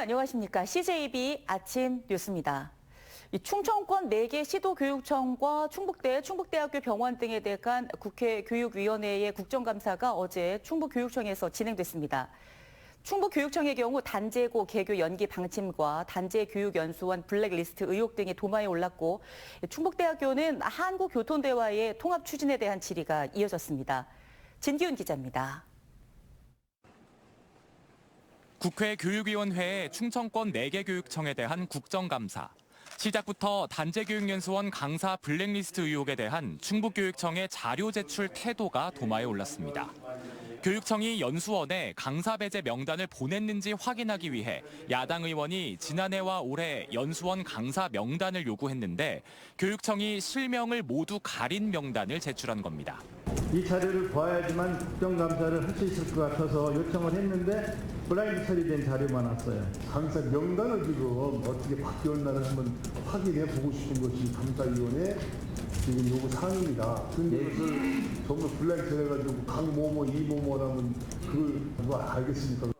안녕하십니까. CJB 아침 뉴스입니다. 충청권 4개 시도교육청과 충북대, 충북대학교 병원 등에 대한 국회 교육위원회의 국정감사가 어제 충북교육청에서 진행됐습니다. 충북교육청의 경우 단재고 개교 연기 방침과 단재교육연수원 블랙리스트 의혹 등이 도마에 올랐고, 충북대학교는 한국교통대와의 통합 추진에 대한 질의가 이어졌습니다. 진기훈 기자입니다. 국회 교육위원회의 충청권 4개 교육청에 대한 국정감사. 시작부터 단재교육연수원 강사 블랙리스트 의혹에 대한 충북교육청의 자료 제출 태도가 도마에 올랐습니다. 교육청이 연수원에 강사 배제 명단을 보냈는지 확인하기 위해 야당 의원이 지난해와 올해 연수원 강사 명단을 요구했는데 교육청이 실명을 모두 가린 명단을 제출한 겁니다. 이 자료를 봐야지만 국정감사를 할 수 있을 것 같아서 요청을 했는데 블라인드 처리된 자료만 왔어요. 강사 명단을 지금 어떻게 바뀌었나를 한번 확인해 보고 싶은 것이 감사위원회 지금 요구 사항입니다. 근데 그것을 전부 블라인드 처리해가지고 강모모 이모모라면 그걸 누가 알겠습니까?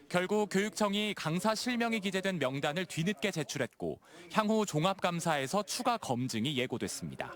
결국 교육청이 강사 실명이 기재된 명단을 뒤늦게 제출했고 향후 종합감사에서 추가 검증이 예고됐습니다.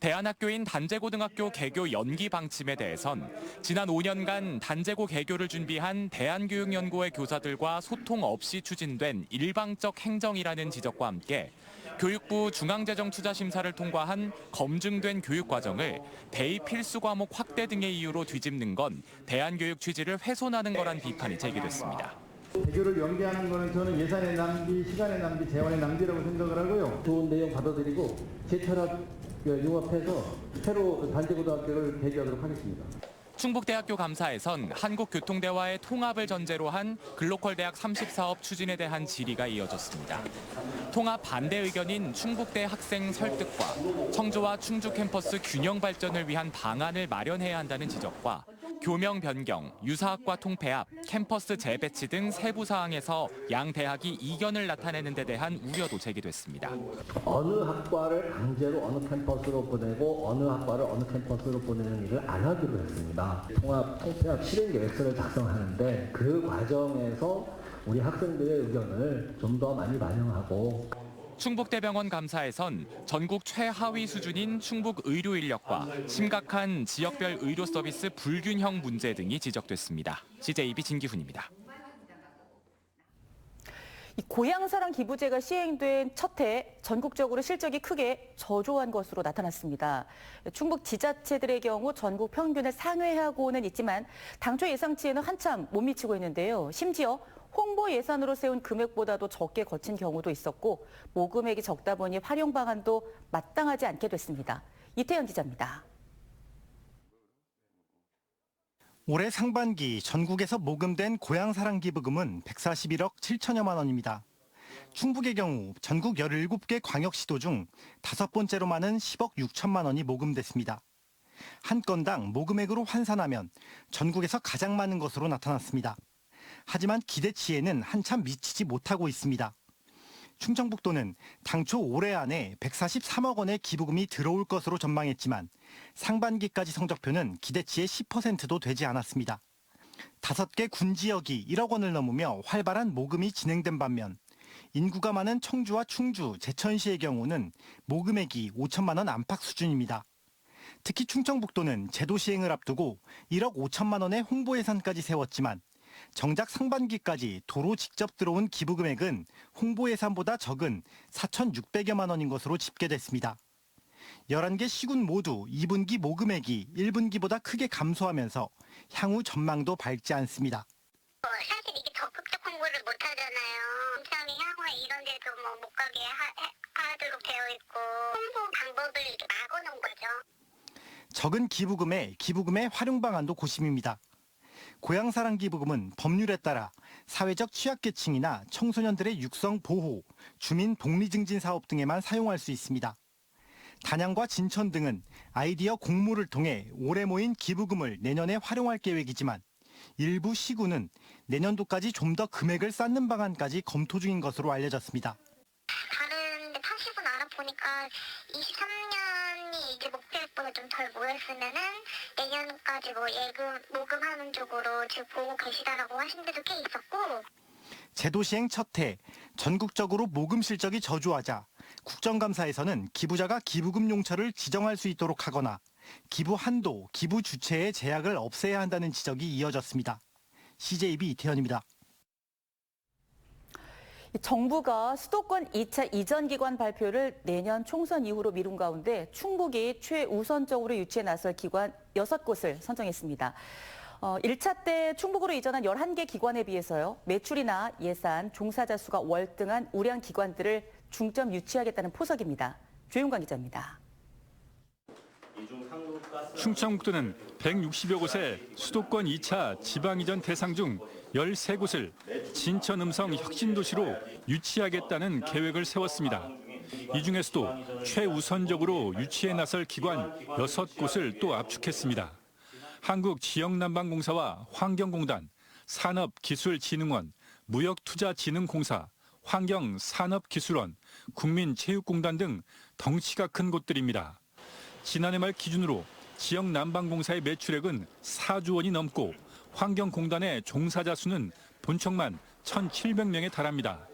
대안학교인 단재고등학교 개교 연기 방침에 대해선 지난 5년간 단재고 개교를 준비한 대한교육연구회 교사들과 소통 없이 추진된 일방적 행정이라는 지적과 함께 교육부 중앙재정투자심사를 통과한 검증된 교육과정을 대입 필수 과목 확대 등의 이유로 뒤집는 건 대한교육 취지를 훼손하는 거란 비판이 제기됐습니다. 개교를 연기하는 거는 저는 예산의 낭비, 시간의 낭비, 재원의 낭비라고 생각을 하고요. 좋은 내용 받아들이고 제 철학 융합해서 새로 단재고등학교를 개교하도록 하겠습니다. 충북대학교 감사에선 한국교통대와의 통합을 전제로 한 글로컬 대학 30사업 추진에 대한 질의가 이어졌습니다. 통합 반대 의견인 충북대 학생 설득과 청주와 충주 캠퍼스 균형 발전을 위한 방안을 마련해야 한다는 지적과 교명 변경, 유사학과 통폐합, 캠퍼스 재배치 등 세부 사항에서 양 대학이 이견을 나타내는 데 대한 우려도 제기됐습니다. 어느 학과를 강제로 어느 캠퍼스로 보내고 어느 학과를 어느 캠퍼스로 보내는 일을 안 하기로 했습니다. 통합, 통폐합 실행 계획서를 작성하는데 그 과정에서 우리 학생들의 의견을 좀 더 많이 반영하고 충북대병원 감사에선 전국 최하위 수준인 충북 의료 인력과 심각한 지역별 의료 서비스 불균형 문제 등이 지적됐습니다. CJB 진기훈입니다. 고향사랑 기부제가 시행된 첫 해 전국적으로 실적이 크게 저조한 것으로 나타났습니다. 충북 지자체들의 경우 전국 평균을 상회하고는 있지만 당초 예상치에는 한참 못 미치고 있는데요. 심지어 홍보 예산으로 세운 금액보다도 적게 거친 경우도 있었고 모금액이 적다 보니 활용 방안도 마땅하지 않게 됐습니다. 이태영 기자입니다. 올해 상반기 전국에서 모금된 고향사랑 기부금은 141억 7천여만 원입니다. 충북의 경우 전국 17개 광역시도 중 5번째로 많은 10억 6천만 원이 모금됐습니다. 한 건당 모금액으로 환산하면 전국에서 가장 많은 것으로 나타났습니다. 하지만 기대치에는 한참 미치지 못하고 있습니다. 충청북도는 당초 올해 안에 143억 원의 기부금이 들어올 것으로 전망했지만 상반기까지 성적표는 기대치의 10%도 되지 않았습니다. 5개 군 지역이 1억 원을 넘으며 활발한 모금이 진행된 반면 인구가 많은 청주와 충주, 제천시의 경우는 모금액이 5천만 원 안팎 수준입니다. 특히 충청북도는 제도 시행을 앞두고 1억 5천만 원의 홍보 예산까지 세웠지만 정작 상반기까지 도로 직접 들어온 기부금액은 홍보 예산보다 적은 4,600여만 원인 것으로 집계됐습니다. 11개 시군 모두 2분기 모금액이 1분기보다 크게 감소하면서 향후 전망도 밝지 않습니다. 사실 이게 적극적 홍보를 못 하잖아요. 공장이 향후에 이런 데도 못 가게 하도록 되어 있고 홍보 방법을 이렇게 막아놓은 거죠. 적은 기부금의 활용 방안도 고심입니다. 고향사랑 기부금은 법률에 따라 사회적 취약계층이나 청소년들의 육성 보호, 주민 복리 증진 사업 등에만 사용할 수 있습니다. 단양과 진천 등은 아이디어 공모를 통해 올해 모인 기부금을 내년에 활용할 계획이지만 일부 시군은 내년도까지 좀 더 금액을 쌓는 방안까지 검토 중인 것으로 알려졌습니다. 다른 타시군 알아보니까 23년이 이제 목표액보다 좀 덜 모였으면은 내년까지 뭐 예금 모금하는 쪽으로 지금 보고 계시다라고 하신 데도 꽤 있었고. 제도 시행 첫 해 전국적으로 모금 실적이 저조하자 국정감사에서는 기부자가 기부금 용처를 지정할 수 있도록 하거나 기부 한도, 기부 주체의 제약을 없애야 한다는 지적이 이어졌습니다. CJB 이태현입니다. 정부가 수도권 2차 이전 기관 발표를 내년 총선 이후로 미룬 가운데 충북이 최우선적으로 유치에 나설 기관 6곳을 선정했습니다. 1차 때 충북으로 이전한 11개 기관에 비해서요. 매출이나 예산, 종사자 수가 월등한 우량 기관들을 중점 유치하겠다는 포석입니다. 조윤광 기자입니다. 충청북도는 160여 곳의 수도권 2차 지방이전 대상 중 13곳을 진천 음성 혁신도시로 유치하겠다는 계획을 세웠습니다. 이 중에서도 최우선적으로 유치에 나설 기관 6곳을 또 압축했습니다. 한국지역난방공사와 환경공단, 산업기술진흥원, 무역투자진흥공사, 환경산업기술원, 국민체육공단 등 덩치가 큰 곳들입니다. 지난해 말 기준으로 지역난방공사의 매출액은 4조 원이 넘고 환경공단의 종사자 수는 본청만 1,700명에 달합니다.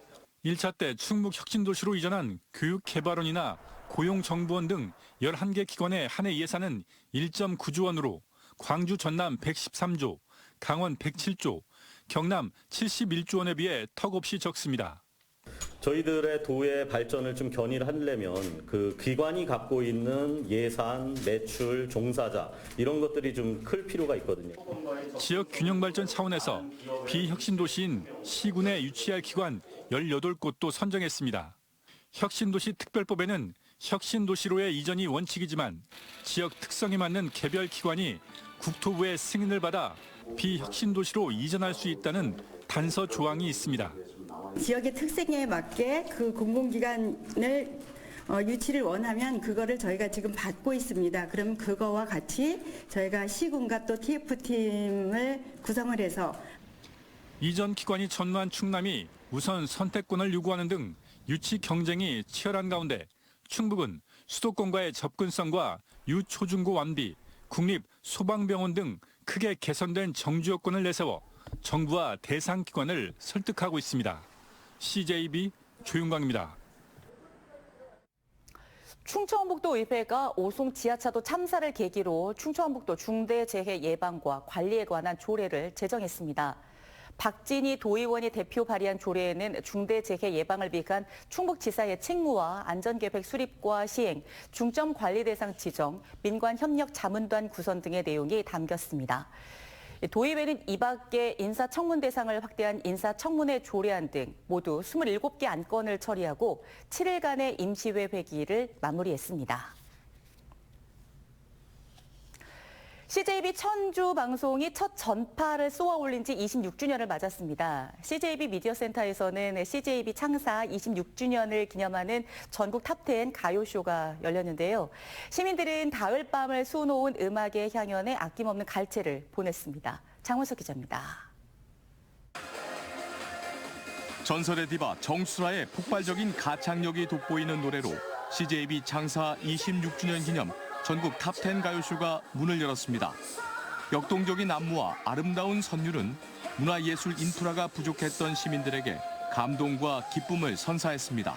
1차 때 충북혁신도시로 이전한 교육개발원이나 고용정보원 등 11개 기관의 한 해 예산은 1.9조 원으로 광주 전남 113조, 강원 107조, 경남 71조 원에 비해 턱없이 적습니다. 저희들의 도의 발전을 좀 견인을 하려면 그 기관이 갖고 있는 예산, 매출, 종사자 이런 것들이 좀 클 필요가 있거든요. 지역 균형 발전 차원에서 비혁신도시인 시군에 유치할 기관 18곳도 선정했습니다. 혁신도시 특별법에는 혁신도시로의 이전이 원칙이지만 지역 특성에 맞는 개별 기관이 국토부의 승인을 받아 비혁신도시로 이전할 수 있다는 단서 조항이 있습니다. 지역의 특색에 맞게 그 공공기관을 유치를 원하면 그거를 저희가 지금 받고 있습니다. 그럼 그거와 같이 저희가 시군과 또 TF팀을 구성을 해서 이전 기관이 전무한 충남이 우선 선택권을 요구하는 등 유치 경쟁이 치열한 가운데 충북은 수도권과의 접근성과 유초중고 완비, 국립 소방병원 등 크게 개선된 정주 여건을 내세워 정부와 대상 기관을 설득하고 있습니다. CJB 조윤광입니다. 충청북도의회가 오송 지하차도 참사를 계기로 충청북도 중대재해 예방과 관리에 관한 조례를 제정했습니다. 박진희 도의원이 대표 발의한 조례에는 중대재해 예방을 위한 충북지사의 책무와 안전계획 수립과 시행, 중점 관리 대상 지정, 민관 협력 자문단 구성 등의 내용이 담겼습니다. 도의회는 이 밖에 인사청문 대상을 확대한 인사청문회 조례안 등 모두 27개 안건을 처리하고 7일간의 임시회 회기를 마무리했습니다. CJB 천주 방송이 첫 전파를 쏘아 올린 지 26주년을 맞았습니다. CJB 미디어센터에서는 CJB 창사 26주년을 기념하는 전국 탑10 가요쇼가 열렸는데요. 시민들은 가을밤을 수놓은 음악의 향연에 아낌없는 갈채를 보냈습니다. 장원석 기자입니다. 전설의 디바 정수라의 폭발적인 가창력이 돋보이는 노래로 CJB 창사 26주년 기념 전국 탑10 가요쇼가 문을 열었습니다. 역동적인 안무와 아름다운 선율은 문화예술 인프라가 부족했던 시민들에게 감동과 기쁨을 선사했습니다.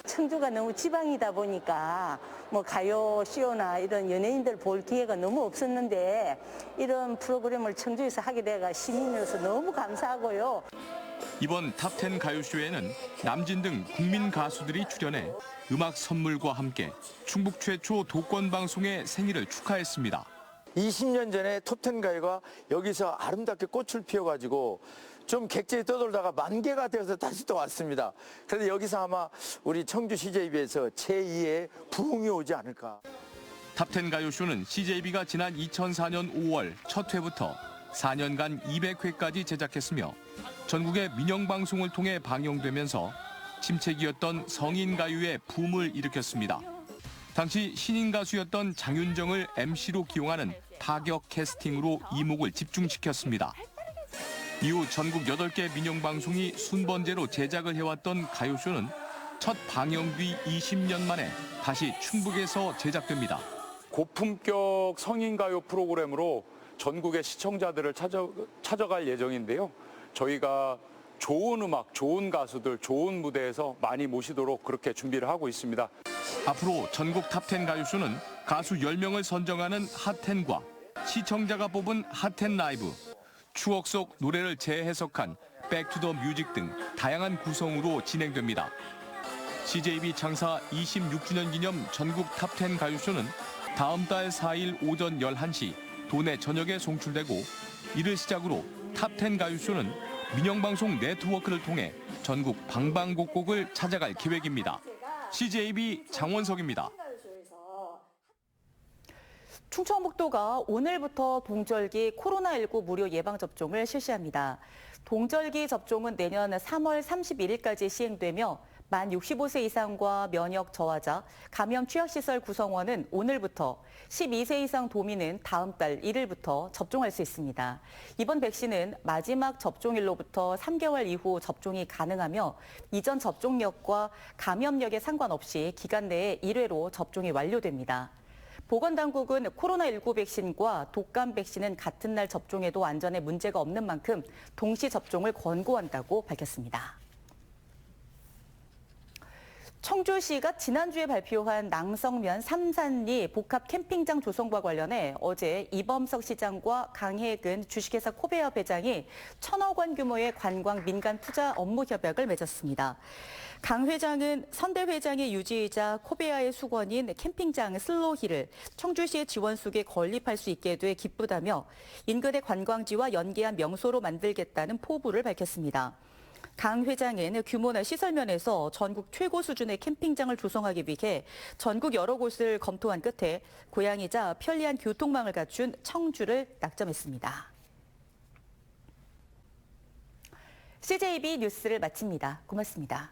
청주가 너무 지방이다 보니까 뭐 가요 쇼나 이런 연예인들 볼 기회가 너무 없었는데 이런 프로그램을 청주에서 하게 돼가 시민으로서 너무 감사하고요. 이번 탑10 가요쇼에는 남진 등 국민 가수들이 출연해 음악 선물과 함께 충북 최초 독권 방송의 생일을 축하했습니다. 20년 전에 톱10 가요가 여기서 아름답게 꽃을 피워가지고 좀 객지에 떠돌다가 만개가 되어서 다시 또 왔습니다. 그래서 여기서 아마 우리 청주 CJB에서 제2의 부흥이 오지 않을까. 탑10 가요쇼는 CJB가 지난 2004년 5월 첫 회부터 4년간 200회까지 제작했으며 전국의 민영방송을 통해 방영되면서 침체기였던 성인 가요의 붐을 일으켰습니다. 당시 신인 가수였던 장윤정을 MC로 기용하는 파격 캐스팅으로 이목을 집중시켰습니다. 이후 전국 8개 민영방송이 순번제로 제작을 해왔던 가요쇼는 첫 방영 뒤 20년 만에 다시 충북에서 제작됩니다. 고품격 성인가요 프로그램으로 전국의 시청자들을 찾아갈 예정인데요. 저희가 좋은 음악, 좋은 가수들, 좋은 무대에서 많이 모시도록 그렇게 준비를 하고 있습니다. 앞으로 전국 탑10 가요쇼는 가수 10명을 선정하는 핫10과 시청자가 뽑은 핫10 라이브, 추억 속 노래를 재해석한 백투더뮤직 등 다양한 구성으로 진행됩니다. CJB 창사 26주년 기념 전국 탑10 가요쇼는 다음 달 4일 오전 11시 도내 전역에 송출되고, 이를 시작으로 탑10 가요쇼는 민영방송 네트워크를 통해 전국 방방곡곡을 찾아갈 계획입니다. CJB 장원석입니다. 충청북도가 오늘부터 동절기 코로나19 무료 예방접종을 실시합니다. 동절기 접종은 내년 3월 31일까지 시행되며 만 65세 이상과 면역 저하자, 감염 취약시설 구성원은 오늘부터, 12세 이상 도민은 다음 달 1일부터 접종할 수 있습니다. 이번 백신은 마지막 접종일로부터 3개월 이후 접종이 가능하며 이전 접종력과 감염력에 상관없이 기간 내에 1회로 접종이 완료됩니다. 보건당국은 코로나19 백신과 독감 백신은 같은 날 접종해도 안전에 문제가 없는 만큼 동시 접종을 권고한다고 밝혔습니다. 청주시가 지난주에 발표한 낭성면 삼산리 복합 캠핑장 조성과 관련해 어제 이범석 시장과 강혜근 주식회사 코베아 회장이 1,000억 원 규모의 관광 민간 투자 업무 협약을 맺었습니다. 강 회장은 선대 회장의 유지이자 코베아의 수건인 캠핑장 슬로힐을 청주시의 지원 속에 건립할 수 있게 돼 기쁘다며 인근의 관광지와 연계한 명소로 만들겠다는 포부를 밝혔습니다. 강 회장은 규모나 시설 면에서 전국 최고 수준의 캠핑장을 조성하기 위해 전국 여러 곳을 검토한 끝에 고향이자 편리한 교통망을 갖춘 청주를 낙점했습니다. CJB 뉴스를 마칩니다. 고맙습니다.